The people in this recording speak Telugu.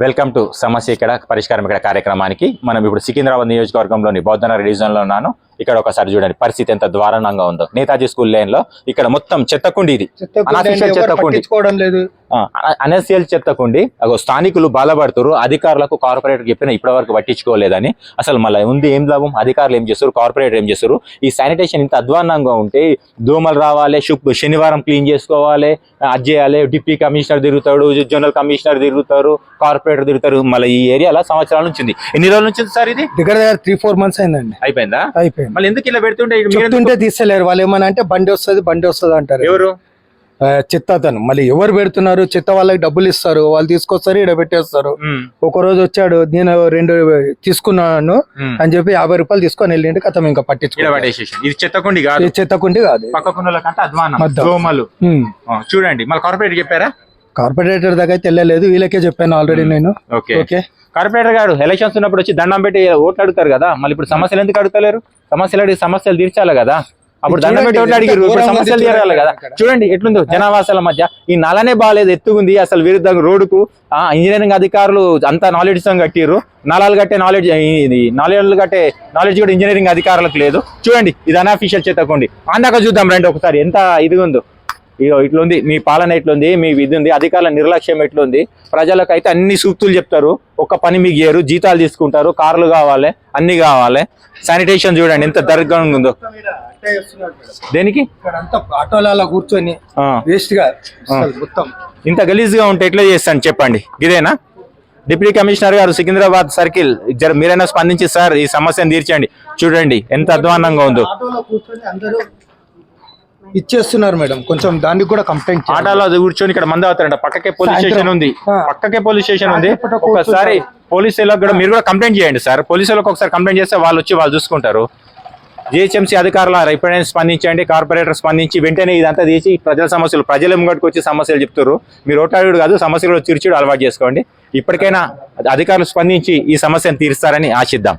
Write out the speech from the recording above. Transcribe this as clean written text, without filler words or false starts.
వెల్కమ్ టు సమస్య ఇక్కడ పరిష్కారం ఇక్కడ కార్యక్రమానికి మనం ఇప్పుడు సికింద్రాబాద్ నియోజకవర్గంలోని బౌద్ధనగర్ డివిజన్ లో ఉన్నాను. ఇక్కడ ఒకసారి చూడండి పరిస్థితి ఎంత దారుణంగా ఉందో. నేతాజీ స్కూల్ లేన్ లో ఇక్కడ మొత్తం చెత్తకుండి, ఇది అనఫిషియల్ చెత్తకుండి, అనఫిషియల్ చెత్తకుండి. స్థానికులు బాధపడుతున్నారు, అధికారులకు కార్పొరేటర్ చెప్పినా ఇప్పటి వరకు పట్టించుకోలేదని. అసలు మళ్ళీ ఉంది ఏం లాభం? అధికారులు ఏం చేస్తారు, కార్పొరేటర్ ఏం చేస్తారు? ఈ శానిటేషన్ ఇంత అధ్వాన్నంగా ఉంటే దోమలు రావాలి, శనివారం క్లీన్ చేసుకోవాలి, అది చేయాలి. డిప్యూటీ కమిషనర్ తిరుగుతాడు, జనరల్ కమిషనర్ తిరుగుతారు, కార్పొరేటర్ తిరుగుతారు. మళ్ళీ ఈ ఏరియాలో సంవత్సరాల నుంచి ఉంది. ఎన్ని రోజుల నుంచి సార్ ఇది? దగ్గర 3-4 months అయిందండి. అయిపోయిందా? అయిపోయింది. మళ్ళీ ఎందుకు ఇలా పెడుతుంటే చెప్తుంటే తీసేలేరు వాళ్ళు. ఏమన్నా అంటే బండి వస్తుంది అంటారు. ఎవరు? చెత్త అతను. మళ్ళీ ఎవరు పెడుతున్నారు? చెత్త వాళ్ళకి డబ్బులు ఇస్తారు, వాళ్ళు తీసుకొస్తారు, ఇక్కడ పెట్టేస్తారు. ఒక రోజు వచ్చాడు, నేను 2 తీసుకున్నాను అని చెప్పి 50 రూపాయలు తీసుకొని వెళ్ళింటి. కథం ఇంకా పట్టించుకోవాలి. ఇది చెత్తకుండి కాదు, చెత్తకుండి కాదు, పక్కకున్నకంటే అధ్వానం దోమలు. చూడండి, మళ్ళీ కార్పొరేటర్ చెప్పారా? కార్పొరేటర్ దగ్గర అయితే వెళ్ళలేదు, వీళ్ళకే చెప్పాను ఆల్రెడీ నేను. ఓకే, కార్పొరేటర్ గారు ఎలక్షన్స్ ఉన్నప్పుడు వచ్చి దండం పెట్టి ఓట్లు అడుగుతారు కదా, మళ్ళీ ఇప్పుడు సమస్యలు ఎందుకు అడుగుతలేరు? సమస్యలు అడిగి సమస్యలు తీర్చాలి కదా. అప్పుడు దండం పెట్టి ఓట్లు అడిగారు, ఇప్పుడు సమస్యలు తీరాలి కదా. చూడండి ఎట్లుందో జనావాసాల మధ్య. ఈ నలనే బాగాలేదు, ఎత్తుకుంది అసలు విరుద్ధంగా రోడ్డుకు. ఇంజనీరింగ్ అధికారులు అంతా నాలెడ్జ్ తో కట్టిర్రు, నాలాలు కట్టే నాలెడ్జ్ కూడా ఇంజనీరింగ్ అధికారులకు లేదు. చూడండి ఇది అనఫిషియల్ చెత్తకుండి. అందాక చూద్దాం రండి ఒకసారి ఎంత ఇదిగా ఉందో. ఇట్లుంది మీ పాలన, ఎట్లుంది మీ ఇది ఉంది, అధికారుల నిర్లక్ష్యం ఎట్లుంది. ప్రజలకు అయితే అన్ని సూక్తులు చెప్తారు, ఒక్క పని మీకు చేయరు, జీతాలు తీసుకుంటారు, కార్లు కావాలి, అన్ని కావాలి. శానిటేషన్ చూడండి ఎంత దరిద్రంగా ఉందో. దేనికి ఆటోలలో కూర్చొని వేస్ట్ గా మొత్తం ఇంత గలీజ్ గా ఉంటే ఎట్లా చేస్తాను చెప్పండి? ఇదేనా? డిప్యూటీ కమిషనర్ గారు సికింద్రాబాద్ సర్కిల్, మీరైనా స్పందించి సార్ ఈ సమస్యను తీర్చండి. చూడండి ఎంత అధ్వానంగా ఉందో. ఇచ్చేస్తున్నారు మేడం, కొంచెం దానికి కూడా కంప్లైంట్. ఆటోలో కూర్చొని ఇక్కడ మంది అవుతారంట. పక్కకే పోలీస్ స్టేషన్ ఉంది, ఒకసారి పోలీసులకు కూడా మీరు కూడా కంప్లైంట్ చేయండి సార్. పోలీసులకు ఒకసారి కంప్లైంట్ చేస్తే వాళ్ళు వచ్చి వాళ్ళు చూసుకుంటారు. జిహెచ్ఎంసీ అధికారుల ఎప్పుడైనా స్పందించండి, కార్పొరేటర్ స్పందించి వెంటనే ఇదంతా తీసి ప్రజల సమస్యలు, ప్రజల ముంగటికి వచ్చి సమస్యలు చెప్తారు. మీరు ఓటాడు కాదు, సమస్యలు తీర్చుడు అలవాటు చేసుకోండి. ఇప్పటికైనా అధికారులు స్పందించి ఈ సమస్యను తీరుస్తారని ఆశిద్దాం.